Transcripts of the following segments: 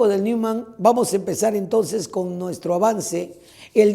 chicos del Newman, vamos a empezar entonces con nuestro avance. El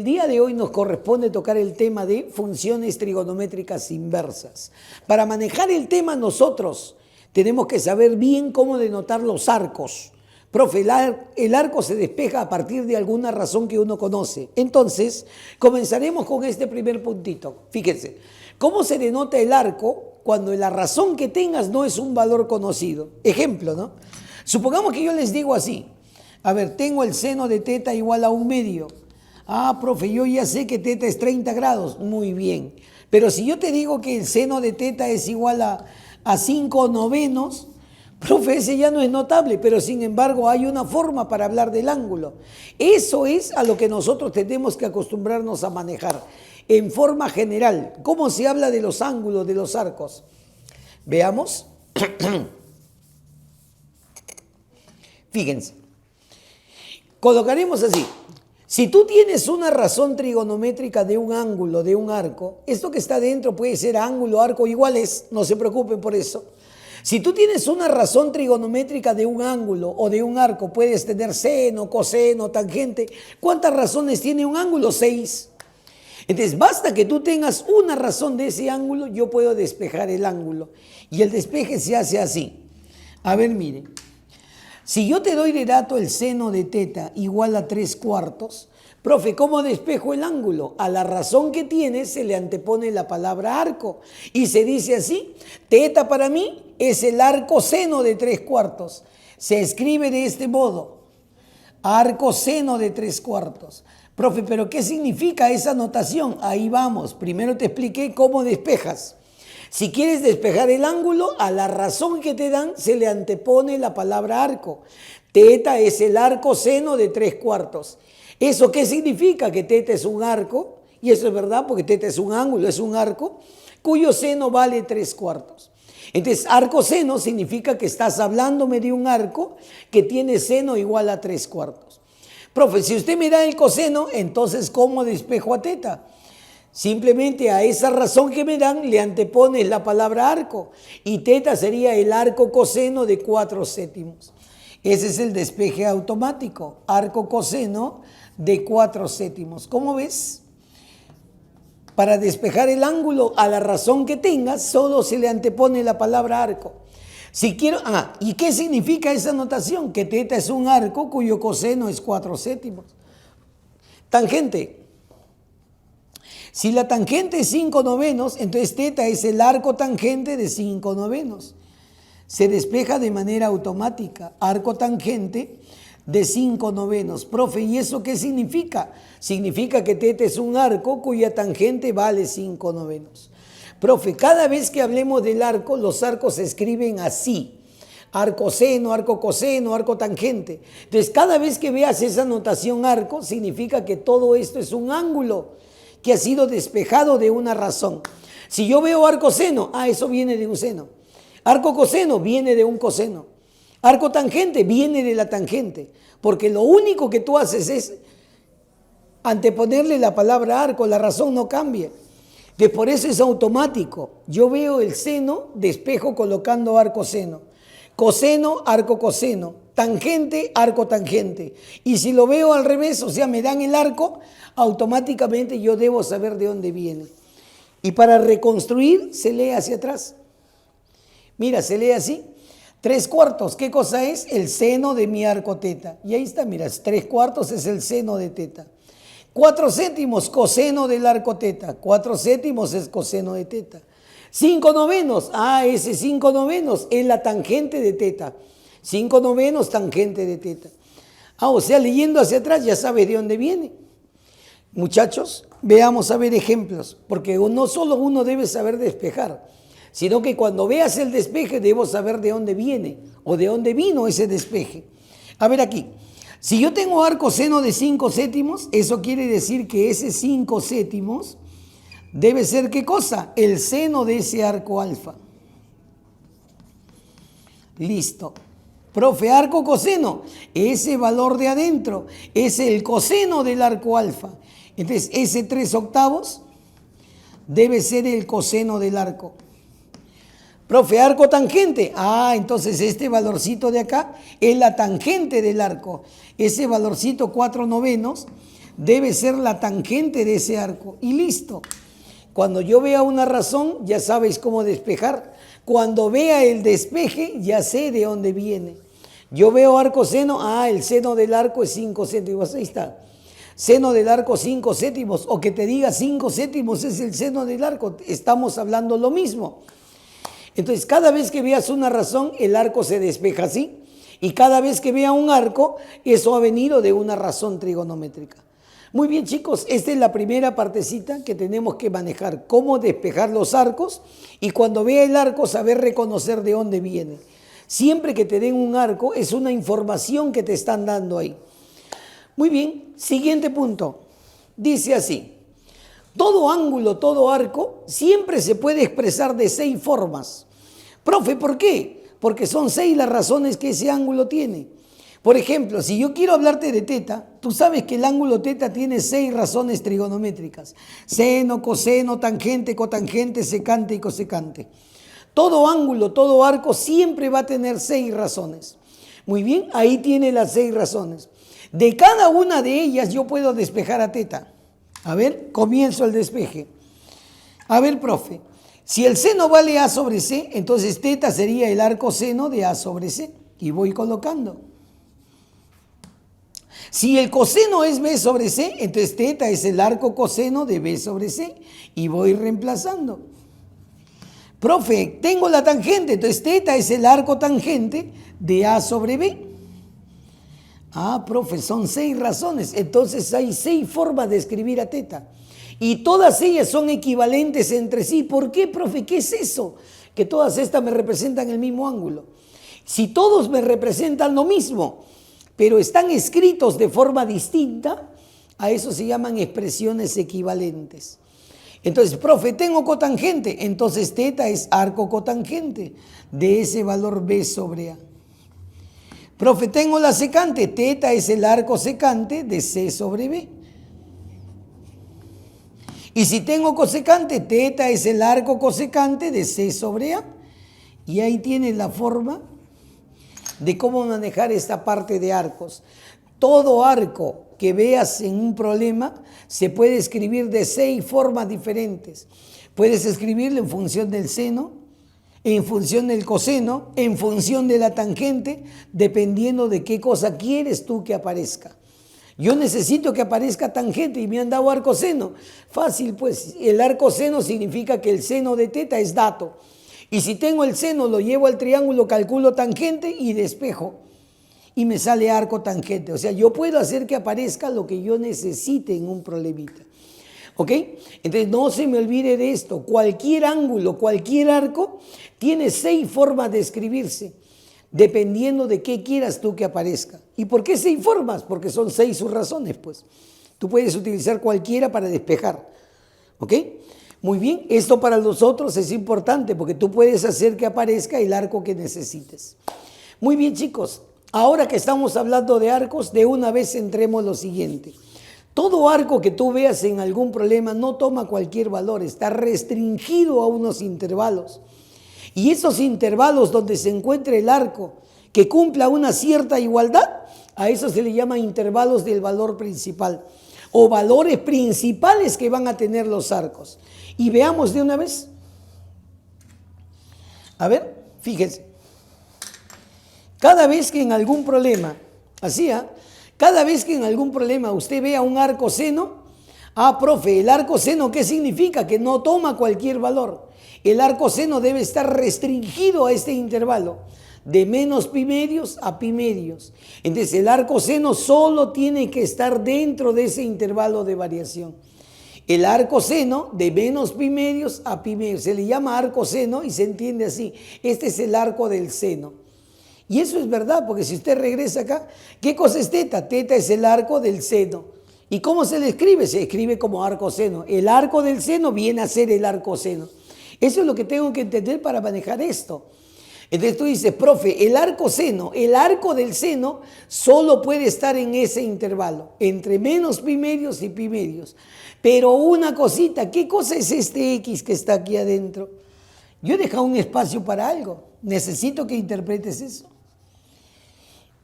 día de hoy nos corresponde tocar el tema de funciones trigonométricas inversas. Para manejar el tema nosotros tenemos que saber bien cómo denotar los arcos. Profe, el arco se despeja a partir de alguna razón que uno conoce. Entonces, comenzaremos con este primer puntito. Fíjense, ¿cómo se denota el arco cuando la razón que tengas no es un valor conocido? Ejemplo, ¿no? Supongamos que yo les digo así. A ver, tengo el seno de teta igual a 1/2. Ah, profe, yo ya sé que teta es 30 grados. Muy bien. Pero si yo te digo que el seno de teta es igual a 5/9, profe, ese ya no es notable, pero sin embargo hay una forma para hablar del ángulo. Eso es a lo que nosotros tenemos que acostumbrarnos a manejar. En forma general, ¿cómo se habla de los ángulos, de los arcos? Veamos. Fíjense. Colocaremos así. Si tú tienes una razón trigonométrica de un ángulo, de un arco, esto que está dentro puede ser ángulo, arco, iguales, no se preocupen por eso. Si tú tienes una razón trigonométrica de un ángulo o de un arco, puedes tener seno, coseno, tangente. ¿Cuántas razones tiene un ángulo? 6. Entonces, basta que tú tengas una razón de ese ángulo, yo puedo despejar el ángulo. Y el despeje se hace así. A ver, miren. Si yo te doy de dato el seno de teta igual a 3/4, profe, ¿cómo despejo el ángulo? A la razón que tiene se le antepone la palabra arco. Y se dice así, teta para mí es el arco seno de 3/4. Se escribe de este modo, arco seno de 3/4. Profe, ¿pero qué significa esa notación? Ahí vamos, primero te expliqué cómo despejas. Si quieres despejar el ángulo, a la razón que te dan se le antepone la palabra arco. Teta es el arco seno de 3/4. ¿Eso qué significa? Que teta es un arco, y eso es verdad porque teta es un ángulo, es un arco, cuyo seno vale 3/4. Entonces, arco seno significa que estás hablándome de un arco que tiene seno igual a 3/4. Profe, si usted me da el coseno, entonces ¿cómo despejo a teta? Simplemente a esa razón que me dan le antepones la palabra arco y teta sería el arco coseno de 4/7. Ese es el despeje automático, arco coseno de 4/7. ¿Cómo ves? Para despejar el ángulo a la razón que tengas solo se le antepone la palabra arco. Si quiero, ¿y qué significa esa notación? Que teta es un arco cuyo coseno es 4/7. Tangente. Si la tangente es 5/9, entonces teta es el arco tangente de 5/9. Se despeja de manera automática, arco tangente de 5/9. Profe, ¿y eso qué significa? Significa que teta es un arco cuya tangente vale 5/9. Profe, cada vez que hablemos del arco, los arcos se escriben así. Arco seno, arco coseno, arco tangente. Entonces, cada vez que veas esa notación arco, significa que todo esto es un ángulo que ha sido despejado de una razón. Si yo veo arco seno, eso viene de un seno. Arco coseno viene de un coseno. Arco tangente viene de la tangente. Porque lo único que tú haces es anteponerle la palabra arco, la razón no cambia. Entonces, por eso es automático. Yo veo el seno, despejo colocando arco seno. Coseno, arco coseno. Tangente, arco tangente. Y si lo veo al revés, o sea, me dan el arco, automáticamente yo debo saber de dónde viene. Y para reconstruir, se lee hacia atrás. Mira, se lee así. 3/4, ¿qué cosa es? El seno de mi arco teta. Y ahí está, mira, 3/4 es el seno de teta. 4/7, coseno del arco teta. 4/7 es coseno de teta. 5/9, ese 5/9 es la tangente de teta. 5/9 tangente de teta. O sea, leyendo hacia atrás ya sabes de dónde viene. Muchachos, veamos a ver ejemplos, porque no solo uno debe saber despejar, sino que cuando veas el despeje debo saber de dónde viene o de dónde vino ese despeje. A ver aquí, si yo tengo arco seno de 5/7, eso quiere decir que ese 5/7 debe ser ¿qué cosa? El seno de ese arco alfa. Listo. Profe, arco coseno, ese valor de adentro es el coseno del arco alfa. Entonces, ese 3/8 debe ser el coseno del arco. Profe, arco tangente. Entonces este valorcito de acá es la tangente del arco. Ese valorcito 4/9 debe ser la tangente de ese arco. Y listo. Cuando yo vea una razón, ya sabes cómo despejar. Cuando vea el despeje, ya sé de dónde viene. Yo veo arco seno, el seno del arco es 5 céntimos. Ahí está. Seno del arco 5 céntimos. O que te diga 5 céntimos es el seno del arco. Estamos hablando lo mismo. Entonces, cada vez que veas una razón, el arco se despeja así. Y cada vez que vea un arco, eso ha venido de una razón trigonométrica. Muy bien, chicos, esta es la primera partecita que tenemos que manejar. Cómo despejar los arcos y cuando vea el arco, saber reconocer de dónde viene. Siempre que te den un arco, es una información que te están dando ahí. Muy bien, siguiente punto. Dice así. Todo ángulo, todo arco, siempre se puede expresar de 6 formas. Profe, ¿por qué? Porque son 6 las razones que ese ángulo tiene. Por ejemplo, si yo quiero hablarte de teta, tú sabes que el ángulo teta tiene 6 razones trigonométricas. Seno, coseno, tangente, cotangente, secante y cosecante. Todo ángulo, todo arco siempre va a tener 6 razones. Muy bien, ahí tiene las 6 razones. De cada una de ellas yo puedo despejar a teta. A ver, comienzo el despeje. A ver, profe, si el seno vale A sobre C, entonces teta sería el arco seno de A sobre C. Y voy colocando. Si el coseno es B sobre C, entonces teta es el arco coseno de B sobre C. Y voy reemplazando. Profe, tengo la tangente, entonces teta es el arco tangente de A sobre B. Profe, son 6 razones. Entonces hay 6 formas de escribir a teta. Y todas ellas son equivalentes entre sí. ¿Por qué, profe? ¿Qué es eso? Que todas estas me representan el mismo ángulo. Si todos me representan lo mismo, pero están escritos de forma distinta, a eso se llaman expresiones equivalentes. Entonces, profe, tengo cotangente, entonces teta es arco cotangente de ese valor B sobre A. Profe, tengo la secante, teta es el arco secante de C sobre B. Y si tengo cosecante, teta es el arco cosecante de C sobre A. Y ahí tienes la forma de cómo manejar esta parte de arcos. Todo arco que veas en un problema se puede escribir de 6 formas diferentes. Puedes escribirlo en función del seno, en función del coseno, en función de la tangente, dependiendo de qué cosa quieres tú que aparezca. Yo necesito que aparezca tangente y me han dado arco seno. Fácil, pues, el arco seno significa que el seno de teta es dato. Y si tengo el seno, lo llevo al triángulo, calculo tangente y despejo. Y me sale arco tangente. O sea, yo puedo hacer que aparezca lo que yo necesite en un problemita. ¿Ok? Entonces, no se me olvide de esto. Cualquier ángulo, cualquier arco, tiene 6 formas de escribirse, dependiendo de qué quieras tú que aparezca. ¿Y por qué 6 formas? Porque son 6 sus razones, pues. Tú puedes utilizar cualquiera para despejar. ¿Ok? Muy bien, esto para nosotros es importante porque tú puedes hacer que aparezca el arco que necesites. Muy bien, chicos, ahora que estamos hablando de arcos, de una vez entremos lo siguiente. Todo arco que tú veas en algún problema no toma cualquier valor, está restringido a unos intervalos. Y esos intervalos donde se encuentre el arco que cumpla una cierta igualdad, a eso se le llama intervalos del valor principal o valores principales que van a tener los arcos. Y veamos de una vez. A ver, fíjense. Cada vez que en algún problema, cada vez que en algún problema usted vea un arco seno, profe, el arco seno, ¿qué significa? Que no toma cualquier valor. El arco seno debe estar restringido a este intervalo, de menos pi medios a pi medios. Entonces, el arco seno solo tiene que estar dentro de ese intervalo de variación. El arco seno de menos pi medios a pi medios. Se le llama arco seno y se entiende así. Este es el arco del seno. Y eso es verdad, porque si usted regresa acá, ¿qué cosa es teta? Teta es el arco del seno. ¿Y cómo se le escribe? Se escribe como arco seno. El arco del seno viene a ser el arco seno. Eso es lo que tengo que entender para manejar esto. Entonces tú dices, profe, el arco del seno solo puede estar en ese intervalo, entre menos pi medios y pi medios. Pero una cosita, ¿qué cosa es este X que está aquí adentro? Yo he dejado un espacio para algo. Necesito que interpretes eso.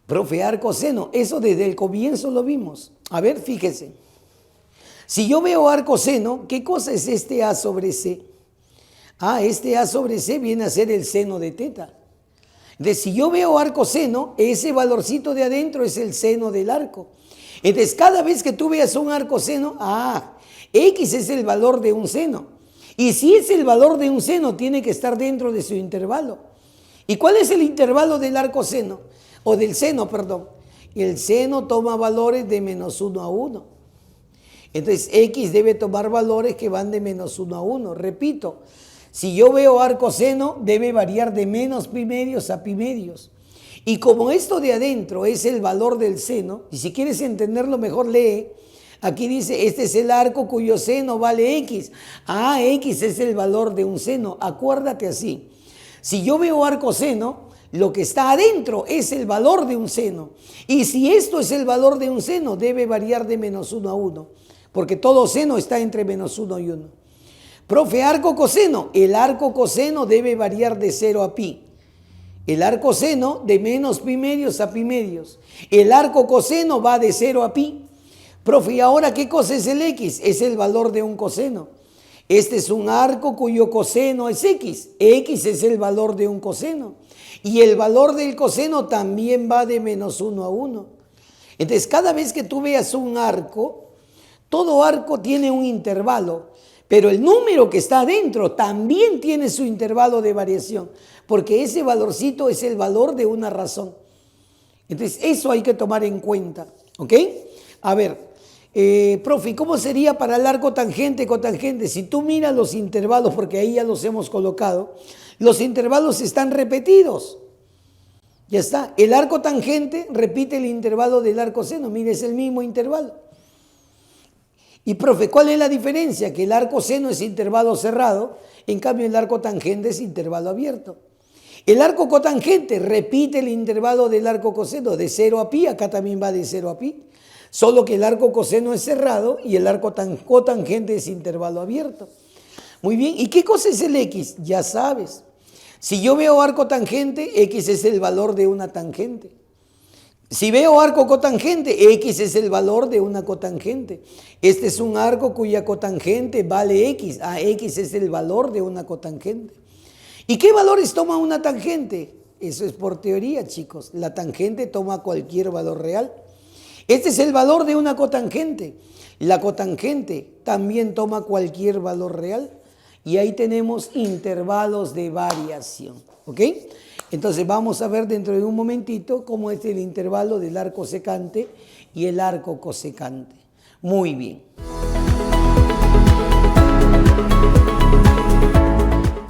Profe, arco seno, eso desde el comienzo lo vimos. A ver, fíjese. Si yo veo arco seno, ¿qué cosa es este A sobre C? Este A sobre C viene a ser el seno de teta. Entonces, si yo veo arco seno, ese valorcito de adentro es el seno del arco. Entonces, cada vez que tú veas un arco seno, X es el valor de un seno. Y si es el valor de un seno, tiene que estar dentro de su intervalo. ¿Y cuál es el intervalo del arco seno? O del seno, perdón. El seno toma valores de menos 1 a 1. Entonces, X debe tomar valores que van de menos 1 a 1. Repito, si yo veo arco seno, debe variar de menos pi medios a pi medios. Y como esto de adentro es el valor del seno, y si quieres entenderlo mejor, lee. Aquí dice, este es el arco cuyo seno vale X. X es el valor de un seno. Acuérdate así. Si yo veo arco seno, lo que está adentro es el valor de un seno. Y si esto es el valor de un seno, debe variar de menos 1 a 1. Porque todo seno está entre menos 1 y 1. Profe, arco coseno. El arco coseno debe variar de 0 a pi. El arco seno de menos pi medios a pi medios. El arco coseno va de 0 a pi. Profe, ¿y ahora qué cosa es el X? Es el valor de un coseno. Este es un arco cuyo coseno es X. X es el valor de un coseno. Y el valor del coseno también va de menos 1 a 1. Entonces, cada vez que tú veas un arco, todo arco tiene un intervalo, pero el número que está adentro también tiene su intervalo de variación, porque ese valorcito es el valor de una razón. Entonces, eso hay que tomar en cuenta, ¿ok? A ver, profe, ¿cómo sería para el arco tangente, cotangente? Si tú miras los intervalos, porque ahí ya los hemos colocado, los intervalos están repetidos. Ya está. El arco tangente repite el intervalo del arco seno. Mire, es el mismo intervalo. Y, profe, ¿cuál es la diferencia? Que el arco seno es intervalo cerrado, en cambio el arco tangente es intervalo abierto. El arco cotangente repite el intervalo del arco coseno de 0 a pi, acá también va de 0 a pi. Solo que el arco coseno es cerrado y el arco cotangente es intervalo abierto. Muy bien, ¿y qué cosa es el X? Ya sabes. Si yo veo arco tangente, X es el valor de una tangente. Si veo arco cotangente, X es el valor de una cotangente. Este es un arco cuya cotangente vale X. X es el valor de una cotangente. ¿Y qué valores toma una tangente? Eso es por teoría, chicos. La tangente toma cualquier valor real. Este es el valor de una cotangente. La cotangente también toma cualquier valor real. Y ahí tenemos intervalos de variación. ¿Ok? Entonces vamos a ver dentro de un momentito cómo es el intervalo del arco secante y el arco cosecante. Muy bien.